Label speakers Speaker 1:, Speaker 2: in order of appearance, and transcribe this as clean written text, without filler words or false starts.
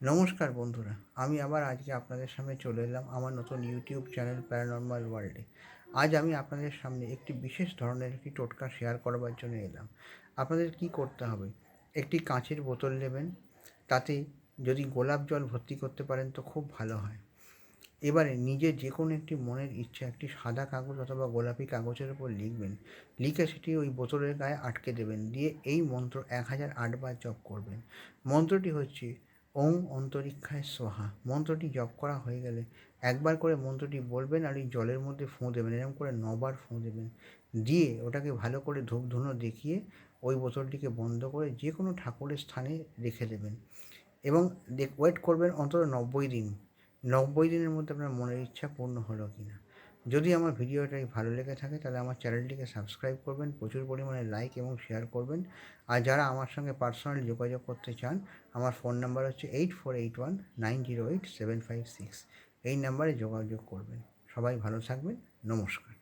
Speaker 1: নমস্কার বন্ধুরা, আমি আবার আজকে আপনাদের সামনে চলে এলাম আমার নতুন ইউটিউব চ্যানেল প্যারানরমাল ওয়ার্ল্ডে। আজ আমি আপনাদের সামনে একটি বিশেষ ধরনের একটি টোটকা শেয়ার করবার জন্য এলাম। আপনাদের কি করতে হবে, একটি কাঁচের বোতল নেবেন, তাতে যদি গোলাপ জল ভর্তি করতে পারেন তো খুব ভালো হয়। এবারে নিজের যে কোনো একটি মনের ইচ্ছা একটি সাদা কাগজ অথবা গোলাপি কাগজের উপর লিখবেন, লিখে সেটি ওই বোতলের গায়ে আটকে দেবেন, দিয়ে এই মন্ত্র 1008 বার জপ করবেন। মন্ত্রটি হচ্ছে ওং অন্তরিক্ষায় সোহা। মন্ত্রটি জপ করা হয়ে গেলে একবার করে মন্ত্রটি বলবেন আর এই জলের মধ্যে ফুঁ দেবেন, এরকম করে 9 বার ফুঁ দেবেন, দিয়ে ওটাকে ভালো করে ধূপ ধুনো দেখিয়ে ওই বোতলটিকে বন্ধ করে যে কোনো ঠাকুরের স্থানে রেখে দেবেন এবং ওয়েট করবেন অন্তত 90 দিন। 90 দিনের মধ্যে আপনার মনের ইচ্ছা পূর্ণ হলো কি না। যদি আমার ভিডিওটাই ভালো লেগে থাকে তাহলে আমার চ্যানেলটিকে সাবস্ক্রাইব করবেন, প্রচুর পরিমাণে লাইক এবং শেয়ার করবেন। আর যারা আমার সঙ্গে পার্সোনালি যোগাযোগ করতে চান, আমার ফোন নাম্বার হচ্ছে 8481908756। এই নাম্বারে যোগাযোগ করবেন। সবাই ভালো থাকবেন। নমস্কার।